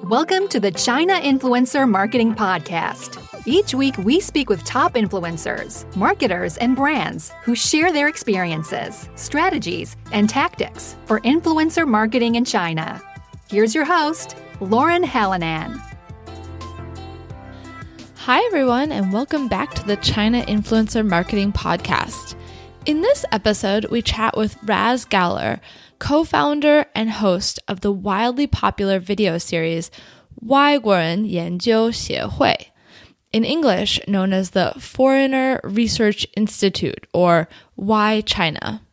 Welcome to the China Influencer Marketing Podcast. Each week, we speak with top influencers, marketers, and brands who share their experiences, strategies, and tactics for influencer marketing in China. Here's your host, Lauren Hallanan. Hi, everyone, and welcome back to the China Influencer Marketing Podcast. In this episode, we chat with Raz Gal Or, co-founder and host of the wildly popular video series waiguorenyanjiu协会, in English known as the Foreigner Research Institute, or Why China.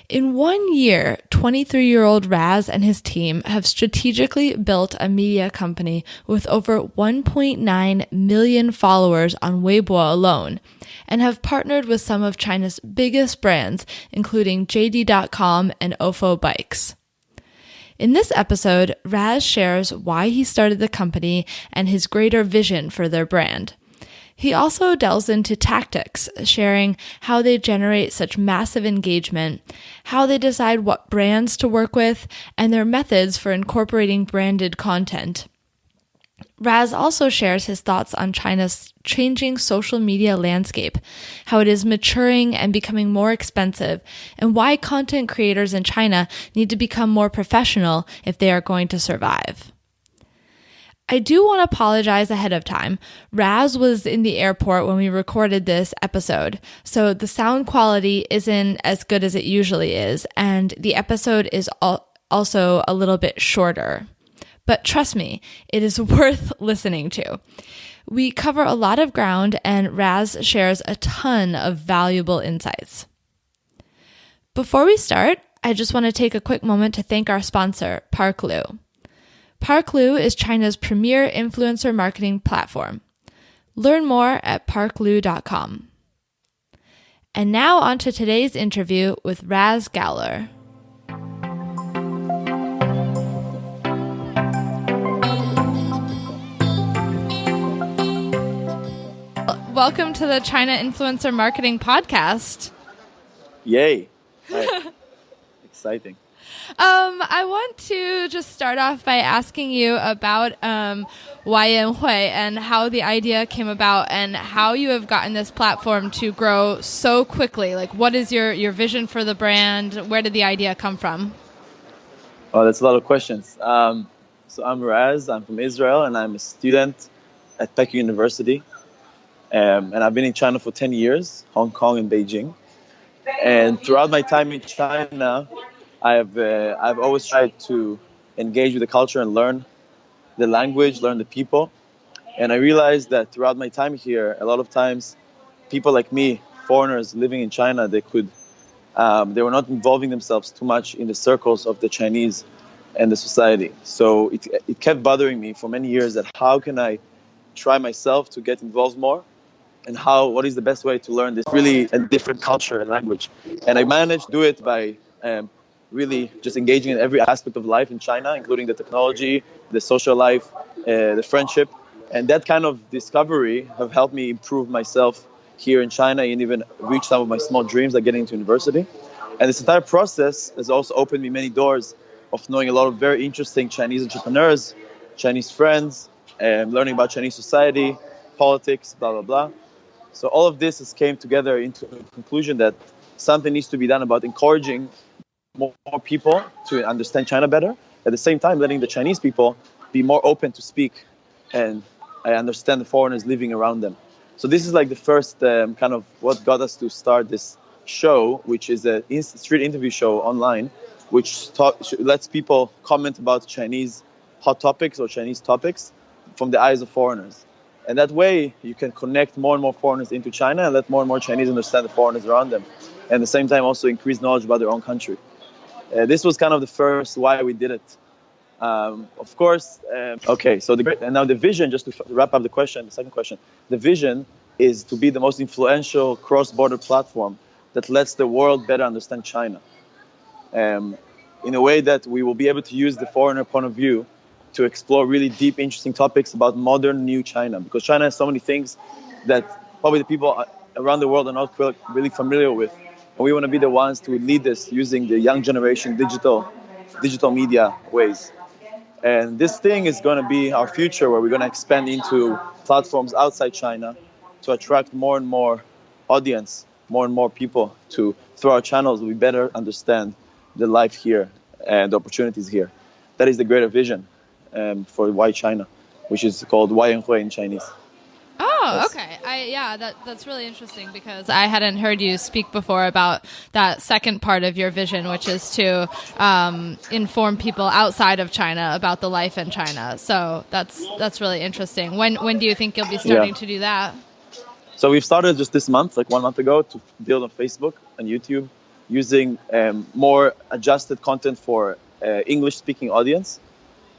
In 1 year, 23-year-old Raz and his team have strategically built a media company with over 1.9 million followers on Weibo alone, and have partnered with some of China's biggest brands, including JD.com and Ofo Bikes. In this episode, Raz shares why he started the company and his greater vision for their brand. He also delves into tactics, sharing how they generate such massive engagement, how they decide what brands to work with, and their methods for incorporating branded content. Raz also shares his thoughts on China's changing social media landscape, how it is maturing and becoming more expensive, and why content creators in China need to become more professional if they are going to survive. I do want to apologize ahead of time. Raz was in the airport when we recorded this episode, so the sound quality isn't as good as it usually is, and the episode is also a little bit shorter. But trust me, it is worth listening to. We cover a lot of ground, and Raz shares a ton of valuable insights. Before we start, I just want to take a quick moment to thank our sponsor, Parklu. Parklu is China's premier influencer marketing platform. Learn more at parklu.com. And now on to today's interview with Raz Gal Or. Welcome to the China Influencer Marketing Podcast. Yay. Hi. Exciting. I want to just start off by asking you about Weibo and how the idea came about and how you have gotten this platform to grow so quickly. Like, what is your vision for the brand? Where did the idea come from? Oh, that's a lot of questions. So I'm Raz. I'm from Israel, and I'm a student at Peking University. And I've been in China for 10 years, Hong Kong and Beijing. And throughout my time in China, I've always tried to engage with the culture and learn the language, learn the people. And I realized that throughout my time here, a lot of times people like me, foreigners living in China, they were not involving themselves too much in the circles of the Chinese and the society. So it kept bothering me for many years that how can I try myself to get involved more, and what is the best way to learn this really a different culture and language. And I managed to do it by really just engaging in every aspect of life in China, including the technology, the social life, the friendship. And that kind of discovery have helped me improve myself here in China and even reach some of my small dreams like getting into university. And this entire process has also opened me many doors of knowing a lot of very interesting Chinese entrepreneurs, Chinese friends, learning about Chinese society, politics, blah, blah, blah. So all of this has came together into a conclusion that something needs to be done about encouraging more people to understand China better. At the same time, letting the Chinese people be more open to speak and understand the foreigners living around them. So this is like the first kind of what got us to start this show, which is a street interview show online, which lets people comment about Chinese hot topics or Chinese topics from the eyes of foreigners. And that way, you can connect more and more foreigners into China and let more and more Chinese understand the foreigners around them. And at the same time, also increase knowledge about their own country. This was kind of the first why we did it. Of course, okay, so and now the vision, just to wrap up the second question, the vision is to be the most influential cross-border platform that lets the world better understand China. In a way that we will be able to use the foreigner point of view to explore really deep, interesting topics about modern, new China. Because China has so many things that probably the people around the world are not really familiar with. And we want to be the ones to lead this using the young generation digital media ways. And this thing is going to be our future, where we're going to expand into platforms outside China to attract more and more audience, more and more people to, through our channels, we better understand the life here and the opportunities here. That is the greater vision for Why China, which is called waiguorenyanjiu in Chinese. Oh, okay. That's really interesting, because I hadn't heard you speak before about that second part of your vision, which is to inform people outside of China about the life in China. So that's really interesting. When do you think you'll be starting to do that? So we've started just this month, like 1 month ago, to build on Facebook and YouTube, using more adjusted content for English-speaking audience.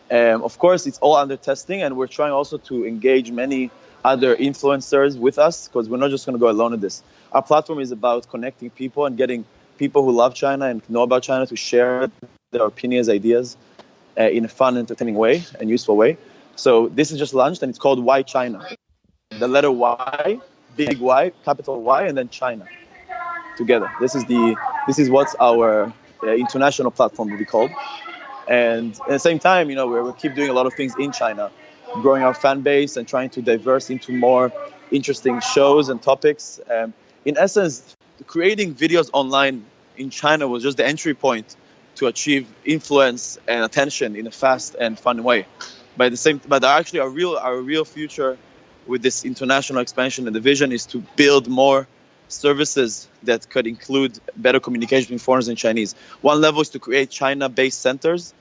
Of course, it's all under testing, and we're trying also to engage many other influencers with us, because we're not just going to go alone in this. Our platform is about connecting people and getting people who love China and know about China to share their opinions, ideas in a fun, entertaining way and useful way. So this is just launched, and it's called Why China. The letter Y, big Y, capital Y, and then China together. This is what's our international platform will be called. And at the same time, we keep doing a lot of things in China, growing our fan base and trying to diverse into more interesting shows and topics. In essence, creating videos online in China was just the entry point to achieve influence and attention in a fast and fun way. But actually, our real future with this international expansion and the vision is to build more services that could include better communication between foreigners and Chinese. One level is to create China-based centers,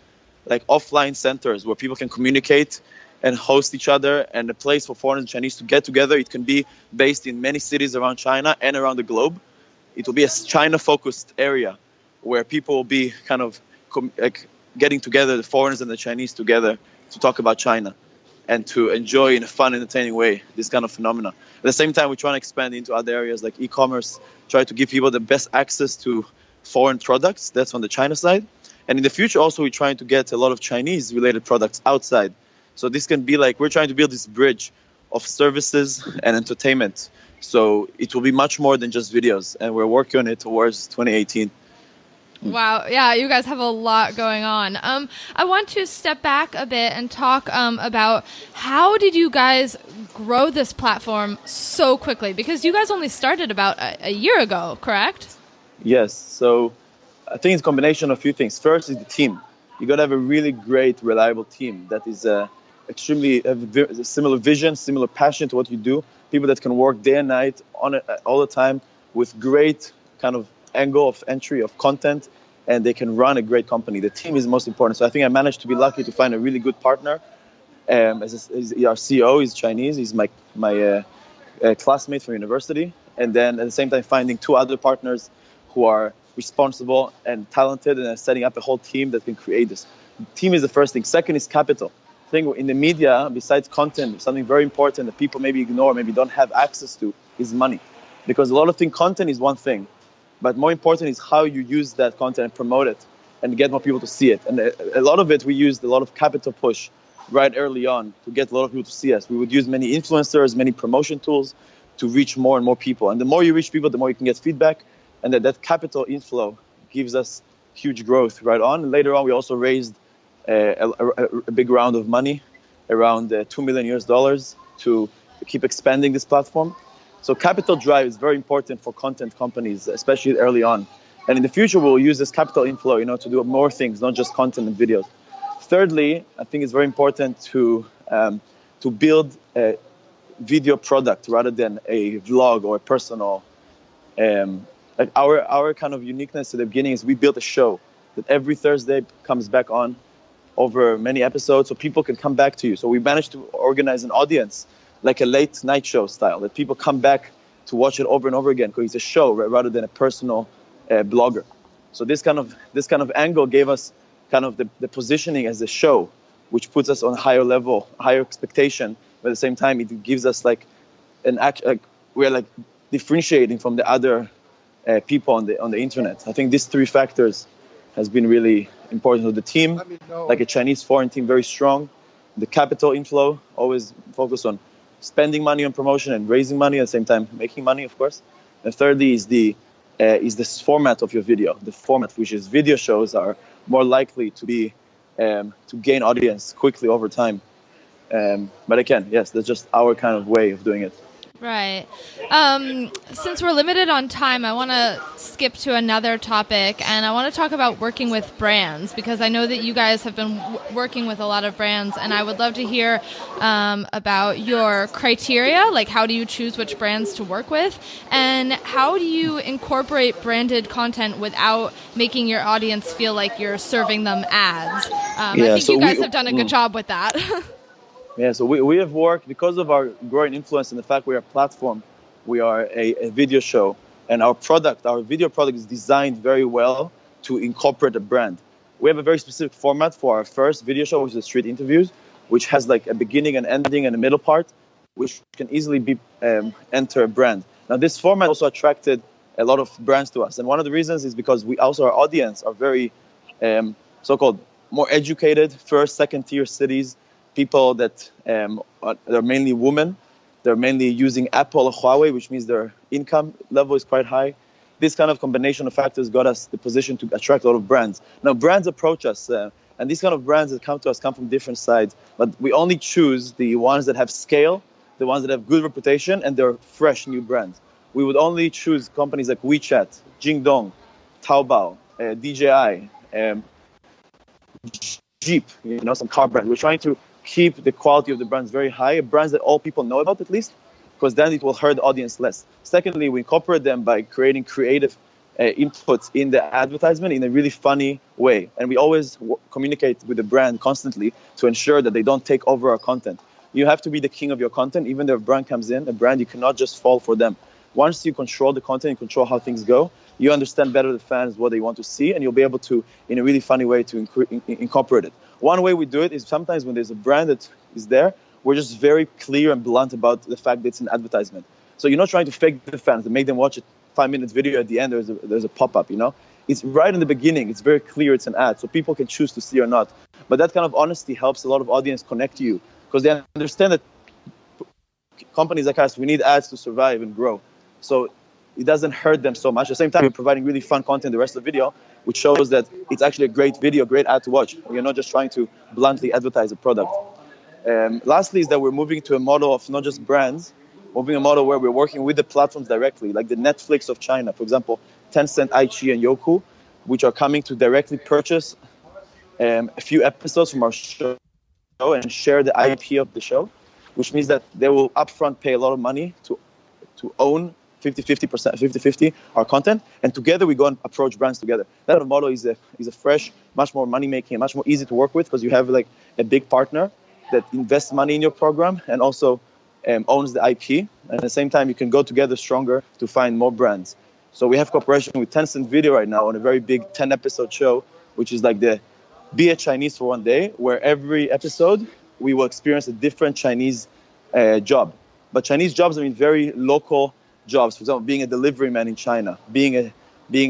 like offline centers where people can communicate and host each other, and a place for foreigners and Chinese to get together. It can be based in many cities around China and around the globe. It will be a China-focused area where people will be kind of getting together, the foreigners and the Chinese together, to talk about China and to enjoy in a fun, entertaining way this kind of phenomena. At the same time, we're trying to expand into other areas like e-commerce, try to give people the best access to foreign products. That's on the China side. And in the future, also, we're trying to get a lot of Chinese-related products outside. So this can be like, we're trying to build this bridge of services and entertainment. So it will be much more than just videos. And we're working on it towards 2018. Wow. Yeah, you guys have a lot going on. I want to step back a bit and talk about how did you guys grow this platform so quickly? Because you guys only started about a year ago, correct? Yes. So I think it's a combination of a few things. First is the team. You got to have a really great, reliable team that is extremely similar vision, similar passion to what you do. People that can work day and night on it all the time with great kind of angle of entry of content, and they can run a great company. The team is most important. So I think I managed to be lucky to find a really good partner. As our CEO is Chinese. He's my classmate from university. And then at the same time, finding two other partners who are responsible and talented, and setting up a whole team that can create this. Team is the first thing. Second is capital. I think in the media, besides content, something very important that people maybe ignore, maybe don't have access to, is money. Because a lot of things, content is one thing, but more important is how you use that content and promote it and get more people to see it. And a lot of it, we used a lot of capital push right early on to get a lot of people to see us. We would use many influencers, many promotion tools to reach more and more people. And the more you reach people, the more you can get feedback. And that capital inflow gives us huge growth right on. And later on, we also raised a big round of money, around $2 million to keep expanding this platform. So capital drive is very important for content companies, especially early on. And in the future, we'll use this capital inflow, to do more things, not just content and videos. Thirdly, I think it's very important to build a video product rather than a vlog or a personal. Like our kind of uniqueness at the beginning is we built a show that every Thursday comes back on over many episodes, so people can come back to you. So we managed to organize an audience, like a late night show style, that people come back to watch it over and over again, because it's a show rather than a personal blogger. So this kind of angle gave us kind of the positioning as a show, which puts us on a higher level, higher expectation. But at the same time, it gives us like we're like differentiating from the other people on the internet. I think these three factors has been really important. So the team, like a Chinese foreign team, very strong. The capital inflow, always focus on spending money on promotion and raising money at the same time, making money, of course. And thirdly is this format of your video. The format, which is video shows, are more likely to be to gain audience quickly over time. But again, yes, that's just our kind of way of doing it. Right. Since we're limited on time, I want to skip to another topic, and I want to talk about working with brands, because I know that you guys have been working with a lot of brands, and I would love to hear about your criteria, like how do you choose which brands to work with, and how do you incorporate branded content without making your audience feel like you're serving them ads? I think you guys have done a good job with that. Yeah, so we have worked, because of our growing influence and the fact we are a platform, we are a video show, and our video product is designed very well to incorporate a brand. We have a very specific format for our first video show, which is the street interviews, which has like a beginning and ending and a middle part, which can easily be enter a brand. Now, this format also attracted a lot of brands to us, and one of the reasons is because our audience are very so-called more educated, first, second tier cities. People that they're mainly women, they're mainly using Apple or Huawei, which means their income level is quite high. This kind of combination of factors got us the position to attract a lot of brands. Now, brands approach us, and these kind of brands that come to us come from different sides, but we only choose the ones that have scale, the ones that have good reputation, and they're fresh new brands. We would only choose companies like WeChat, Jingdong, Taobao, DJI, Jeep, some car brands. We're trying to keep the quality of the brands very high, brands that all people know about at least, because then it will hurt the audience less. Secondly, we incorporate them by creating creative inputs in the advertisement in a really funny way. And we always communicate with the brand constantly to ensure that they don't take over our content. You have to be the king of your content. Even though a brand comes in, you cannot just fall for them. Once you control the content, you control how things go, you understand better the fans, what they want to see, and you'll be able to, in a really funny way, to incorporate it. One way we do it is sometimes when there's a brand that is there, we're just very clear and blunt about the fact that it's an advertisement. So you're not trying to fake the fans and make them watch a 5-minute video. At the end, there's a pop-up, It's right in the beginning. It's very clear it's an ad, so people can choose to see or not. But that kind of honesty helps a lot of audience connect to you, because they understand that companies like us, we need ads to survive and grow. So it doesn't hurt them so much. At the same time, you're providing really fun content the rest of the video, which shows that it's actually a great video, great ad to watch. You're not just trying to bluntly advertise a product. Lastly is that we're moving to a model of not just brands, moving a model where we're working with the platforms directly, like the Netflix of China, for example, Tencent, iQIYI, and Youku, which are coming to directly purchase a few episodes from our show and share the IP of the show, which means that they will upfront pay a lot of money to own 50-50% our content, and together we go and approach brands together. That model is a fresh, much more money-making, and much more easy to work with, because you have like a big partner that invests money in your program and also owns the IP. And at the same time, you can go together stronger to find more brands. So we have cooperation with Tencent Video right now on a very big 10-episode show, which is like the Be a Chinese for one day, where every episode we will experience a different Chinese job. But Chinese jobs, I mean, very local jobs. For example, being a delivery man in China, being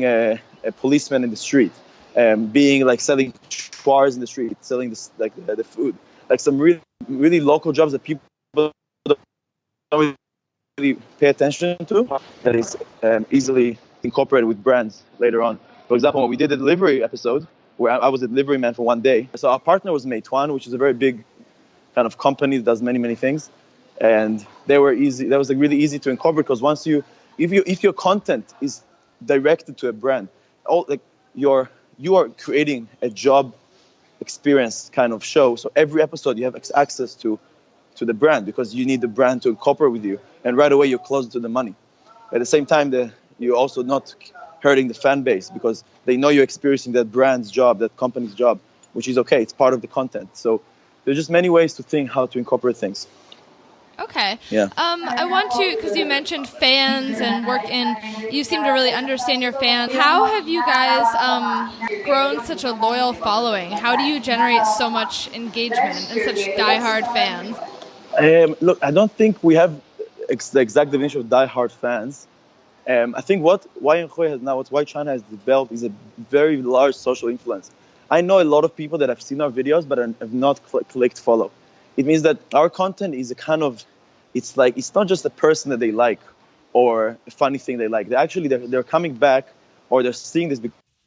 a policeman in the street, being like selling chores in the street, selling this, like the food, like some really, really local jobs that people don't really pay attention to, that is easily incorporated with brands later on. For example, when we did a delivery episode where I was a delivery man for one day, so our partner was Meituan, which is a very big kind of company that does many, many things. And they were easy. That was like really easy to incorporate, because once if your content is directed to a brand, you are creating a job experience kind of show. So every episode you have access to the brand, because you need the brand to incorporate with you, and right away you're closer to the money. At the same time, you're also not hurting the fan base, because they know you're experiencing that brand's job, that company's job, which is okay. It's part of the content. So there's just many ways to think how to incorporate things. Okay. Yeah. I want to, because you mentioned fans and you seem to really understand your fans. How have you guys grown such a loyal following? How do you generate so much engagement and such diehard fans? Look, I don't think we have the exact definition of diehard fans. I think why China has developed is a very large social influence. I know a lot of people that have seen our videos but have not clicked follow. It means that our content is a kind of, it's not just a person that they like or a funny thing they like. They're coming back, or they're seeing this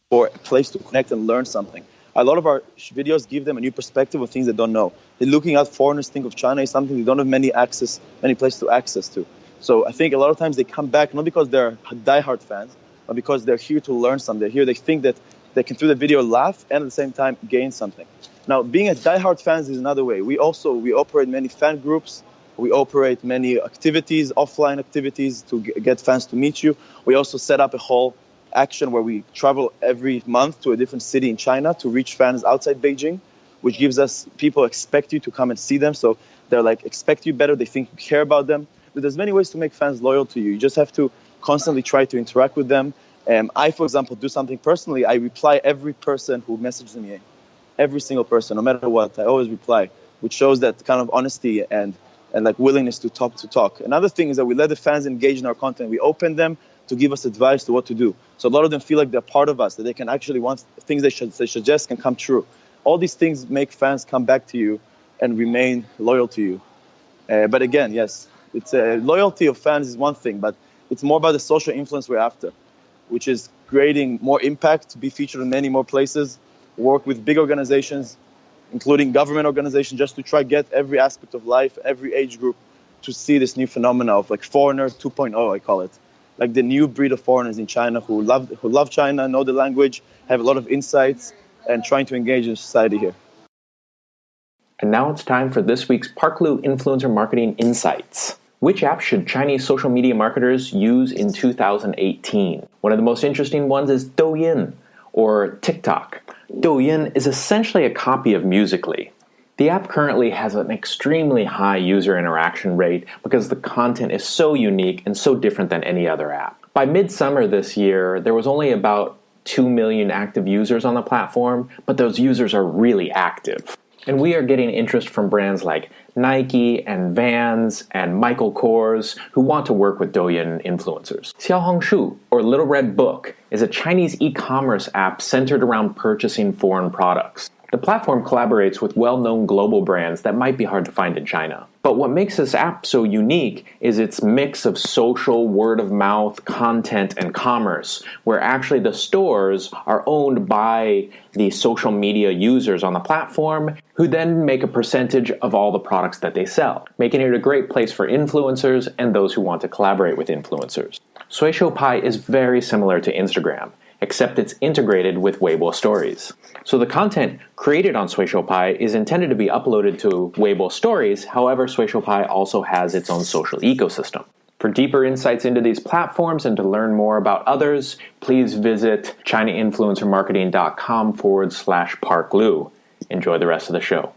for a place to connect and learn something. a lot of our videos give them a new perspective of things they don't know. They're looking at foreigners think of China as something they don't have many places to access to. So I think a lot of times they come back not because they're diehard fans, but because they're here to learn something. They're here, they think that they can through the video laugh and at the same time gain something. Now, being a diehard fan is another way. We operate many fan groups. We operate many activities, offline activities to get fans to meet you. We also set up a whole action where we travel every month to a different city in China to reach fans outside Beijing, which gives us, people expect you to come and see them. So they're like, expect you better. They think you care about them. But there's many ways to make fans loyal to you. You just have to constantly try to interact with them. I, for example, do something personally. I reply every person who messages me, every single person, no matter what. I always reply, which shows that kind of honesty and like willingness to talk. Another thing is that we let the fans engage in our content. We open them to give us advice to what to do. So a lot of them feel like they're part of us, that they can actually want things they suggest can come true. All these things make fans come back to you and remain loyal to you. But again, yes, it's loyalty of fans is one thing, but it's more about the social influence we're after, which is creating more impact, to be featured in many more places, work with big organizations, including government organizations, just to try get every aspect of life, every age group, to see this new phenomena of like foreigner 2.0, I call it. Like the new breed of foreigners in China who love China, know the language, have a lot of insights, and trying to engage in society here. And now it's time for this week's Parklu Influencer Marketing Insights. Which app should Chinese social media marketers use in 2018? One of the most interesting ones is Douyin, or TikTok. Douyin is essentially a copy of Musical.ly. The app currently has an extremely high user interaction rate because the content is so unique and so different than any other app. By midsummer this year, there was only about 2 million active users on the platform, but those users are really active. And we are getting interest from brands like Nike and Vans and Michael Kors who want to work with Douyin influencers. Xiaohongshu, or Little Red Book, is a Chinese e-commerce app centered around purchasing foreign products. The platform collaborates with well-known global brands that might be hard to find in China. But what makes this app so unique is its mix of social, word-of-mouth, content, and commerce, where actually the stores are owned by the social media users on the platform, who then make a percentage of all the products that they sell, making it a great place for influencers and those who want to collaborate with influencers. Suishoupai is very similar to Instagram, except it's integrated with Weibo stories. So the content created on Suishoupai is intended to be uploaded to Weibo stories. However, Suishoupai also has its own social ecosystem. For deeper insights into these platforms and to learn more about others, please visit chinainfluencermarketing.com/parklu. Enjoy the rest of the show.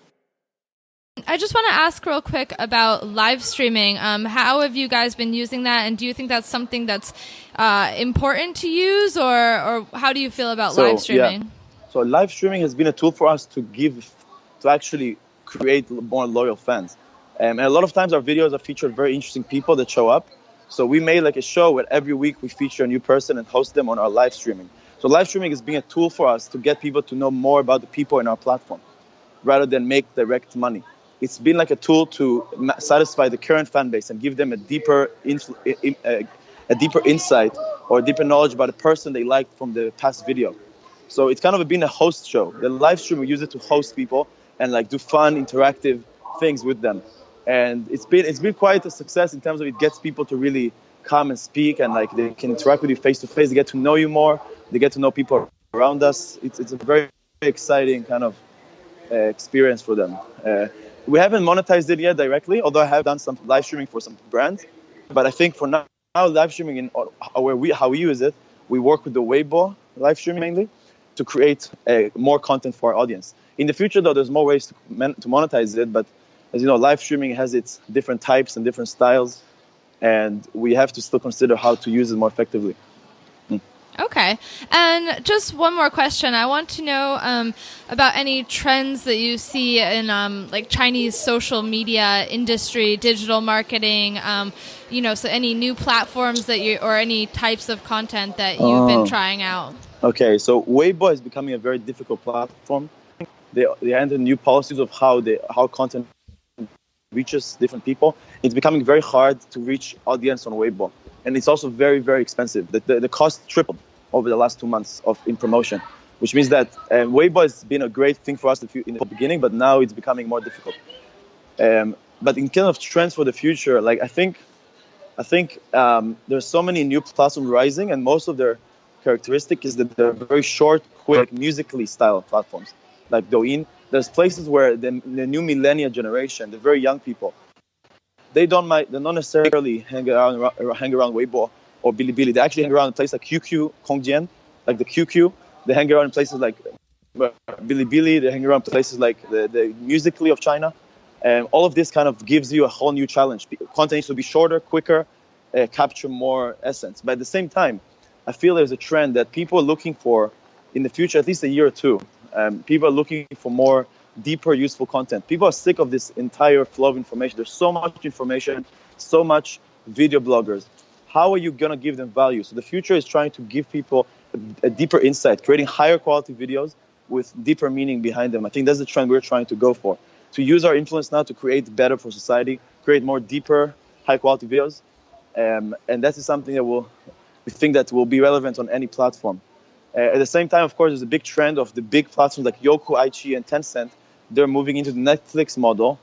I just want to ask real quick about live streaming. How have you guys been using that, and do you think that's something that's important to use, or how do you feel about live streaming? Yeah. So live streaming has been a tool for us to actually create more loyal fans. And a lot of times our videos are featured very interesting people that show up. So we made like a show where every week we feature a new person and host them on our live streaming. So live streaming has been a tool for us to get people to know more about the people in our platform, rather than make direct money. It's been like a tool to satisfy the current fan base and give them a deeper insight or a deeper knowledge about a person they liked from the past video. So it's kind of been a host show. The live stream, we use it to host people and like do fun, interactive things with them. And it's been quite a success in terms of it gets people to really come and speak, and like they can interact with you face to face. They get to know you more. They get to know people around us. It's a very, very exciting kind of experience for them. We haven't monetized it yet directly, although I have done some live streaming for some brands. But I think for now live streaming, how we use it, we work with the Weibo live streaming mainly to create more content for our audience. In the future, though, there's more ways to monetize it. But as you know, live streaming has its different types and different styles, and we have to still consider how to use it more effectively. Okay. And just one more question. I want to know about any trends that you see in like Chinese social media industry, digital marketing, so any new platforms that or any types of content that you've been trying out. Okay, so Weibo is becoming a very difficult platform. They entered new policies of how content reaches different people. It's becoming very hard to reach audience on Weibo. And it's also very, very expensive. The cost tripled over the last 2 months in promotion. which means that Weibo has been a great thing for us in the beginning, but now it's becoming more difficult. But in kind of trends for the future, like I think there's so many new platforms rising, and most of their characteristic is that they're very short, quick, musically style platforms, like Douyin. There's places where the new millennial generation, the very young people, they don't necessarily hang around Weibo or Bilibili. They actually hang around in places like QQ, Kongjian, like the QQ. They hang around in places like Bilibili. They hang around places like the Musically of China. And all of this kind of gives you a whole new challenge. Content needs to be shorter, quicker, capture more essence. But at the same time, I feel there's a trend that people are looking for in the future, at least a year or two. People are looking for more deeper, useful content. People are sick of this entire flow of information. There's so much information, so much video bloggers. How are you going to give them value? So the future is trying to give people a deeper insight, creating higher quality videos with deeper meaning behind them. I think that's the trend we're trying to go for. To use our influence now to create better for society, create more deeper, high quality videos. And that is something that we think that will be relevant on any platform. At the same time, of course, there's a big trend of the big platforms like Youku, iQIYI, and Tencent. They're moving into the Netflix model.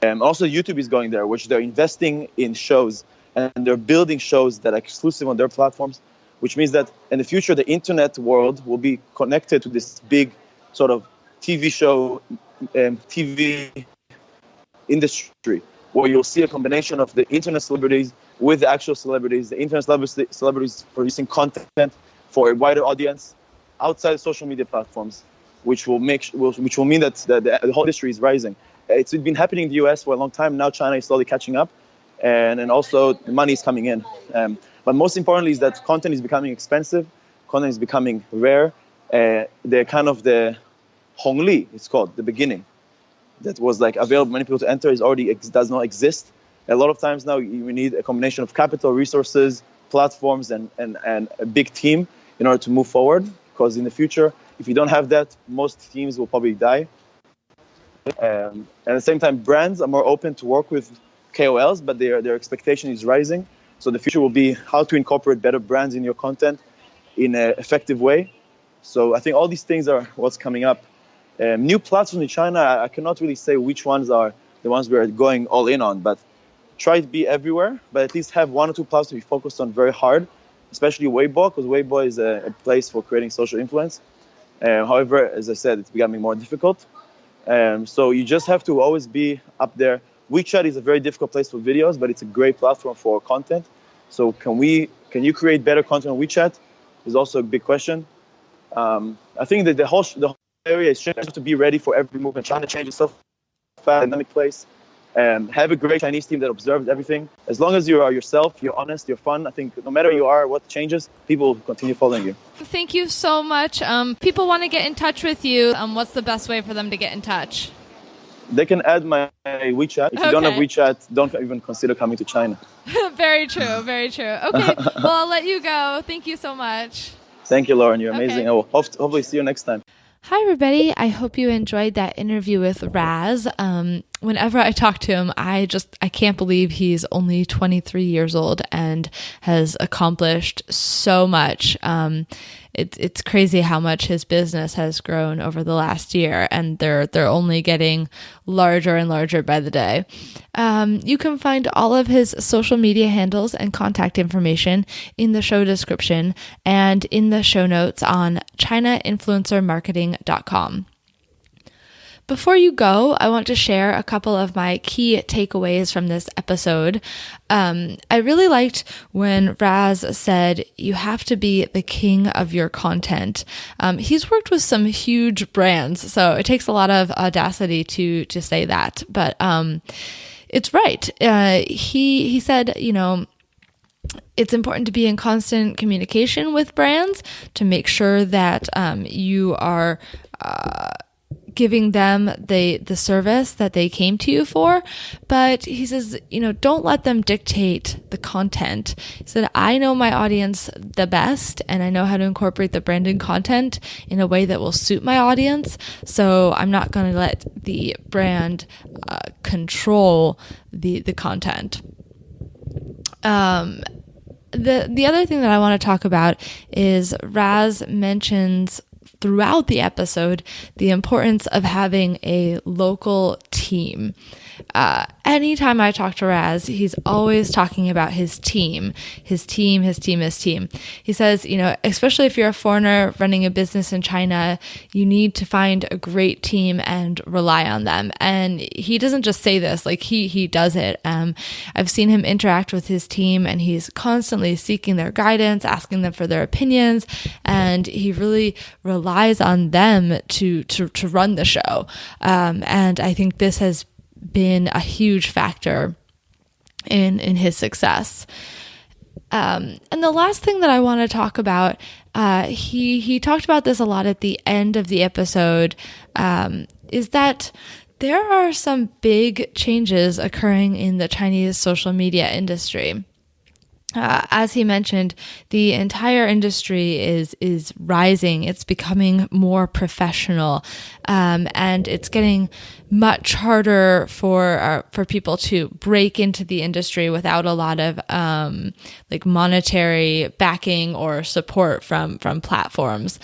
Also, YouTube is going there, which they're investing in shows, and they're building shows that are exclusive on their platforms, which means that in the future, the internet world will be connected to this big sort of TV show, TV industry, where you'll see a combination of the internet celebrities with the actual celebrities, the internet celebrities producing content for a wider audience outside social media platforms, which will mean that the whole industry is rising. It's been happening in the US for a long time. Now China is slowly catching up, and also the money is coming in. But most importantly is that content is becoming expensive, content is becoming rare. They're kind of the Hongli, it's called, the beginning, that was like available for many people to enter, does not exist. A lot of times now you need a combination of capital, resources, platforms, and a big team in order to move forward, because in the future, if you don't have that, most teams will probably die. And at the same time, brands are more open to work with KOLs, but their expectation is rising. So the future will be how to incorporate better brands in your content in an effective way. So I think all these things are what's coming up. New platforms in China, I cannot really say which ones are the ones we're going all in on, but try to be everywhere, but at least have one or two platforms to be focused on very hard, especially Weibo, because Weibo is a place for creating social influence. However, as I said, it's becoming more difficult. So you just have to always be up there. WeChat is a very difficult place for videos, but it's a great platform for content. So can you create better content on WeChat is also a big question. I think that the whole area is to be ready for every movement. China changes so fast, dynamic place. Have a great Chinese team that observes everything. As long as you are yourself, you're honest, you're fun, I think no matter who you are, what changes, people will continue following you. Thank you so much. People want to get in touch with you. What's the best way for them to get in touch? They can add my WeChat. If you don't have WeChat, don't even consider coming to China. Very true, very true. Okay, well, I'll let you go. Thank you so much. Thank you, Lauren. You're amazing. I will hopefully see you next time. Hi, everybody. I hope you enjoyed that interview with Raz. Whenever I talk to him, I can't believe he's only 23 years old and has accomplished so much. It's crazy how much his business has grown over the last year, and they're only getting larger and larger by the day. You can find all of his social media handles and contact information in the show description and in the show notes on chinainfluencermarketing.com. Before you go, I want to share a couple of my key takeaways from this episode. I really liked when Raz said, you have to be the king of your content. He's worked with some huge brands, so it takes a lot of audacity to say that, but it's right. He said, it's important to be in constant communication with brands to make sure that you are giving them the service that they came to you for. But he says, don't let them dictate the content. He said, I know my audience the best, and I know how to incorporate the branded content in a way that will suit my audience. So I'm not going to let the brand control the content. The other thing that I want to talk about is Raz mentions throughout the episode the importance of having a local team. Anytime I talk to Raz, he's always talking about his team. He says, especially if you're a foreigner running a business in China, you need to find a great team and rely on them. And he doesn't just say this, like he does it. I've seen him interact with his team, and he's constantly seeking their guidance, asking them for their opinions, and he really relies on them to run the show. And I think this has been a huge factor in his success. And the last thing that I want to talk about, he talked about this a lot at the end of the episode, is that there are some big changes occurring in the Chinese social media industry. As he mentioned, the entire industry is rising. It's becoming more professional, and it's getting much harder for people to break into the industry without a lot of monetary backing or support from platforms.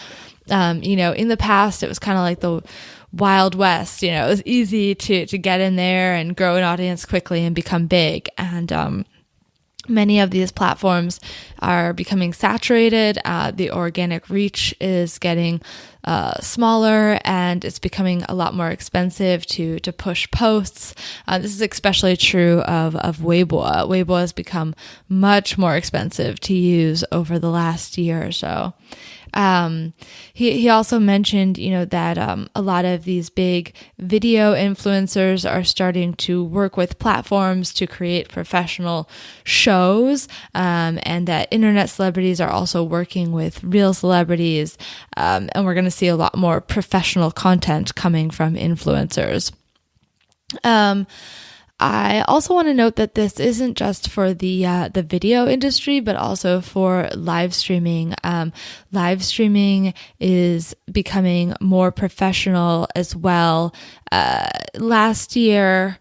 In the past, it was kind of like the Wild West. It was easy to get in there and grow an audience quickly and become big. And many of these platforms are becoming saturated. The organic reach is getting smaller, and it's becoming a lot more expensive to push posts. This is especially true of Weibo. Weibo has become much more expensive to use over the last year or so. He also mentioned, that a lot of these big video influencers are starting to work with platforms to create professional shows, and that internet celebrities are also working with real celebrities, and we're going to see a lot more professional content coming from influencers. I also want to note that this isn't just for the video industry, but also for live streaming. Live streaming is becoming more professional as well. Last year,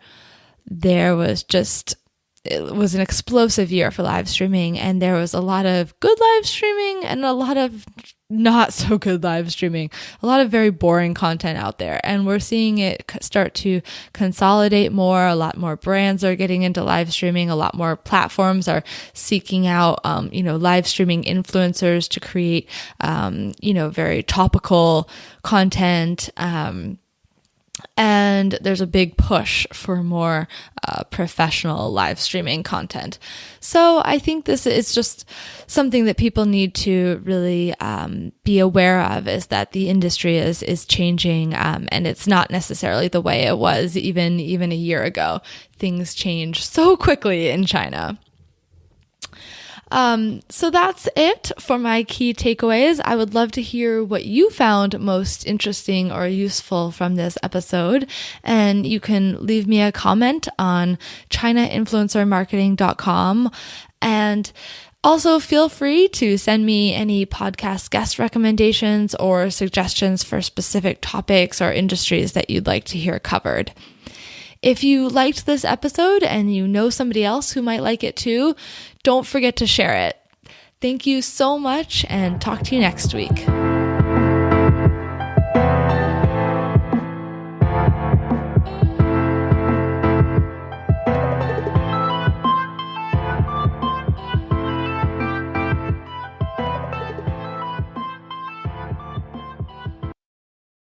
it was an explosive year for live streaming, and there was a lot of good live streaming and a lot of not so good live streaming, a lot of very boring content out there. And we're seeing it start to consolidate more. A lot more brands are getting into live streaming. A lot more platforms are seeking out, live streaming influencers to create, very topical content. And there's a big push for more professional live streaming content. So I think this is just something that people need to really be aware of, is that the industry is changing, and it's not necessarily the way it was even a year ago. Things change so quickly in China. So that's it for my key takeaways. I would love to hear what you found most interesting or useful from this episode. And you can leave me a comment on chinainfluencermarketing.com. And also feel free to send me any podcast guest recommendations or suggestions for specific topics or industries that you'd like to hear covered. If you liked this episode and you know somebody else who might like it too, don't forget to share it. Thank you so much, and talk to you next week.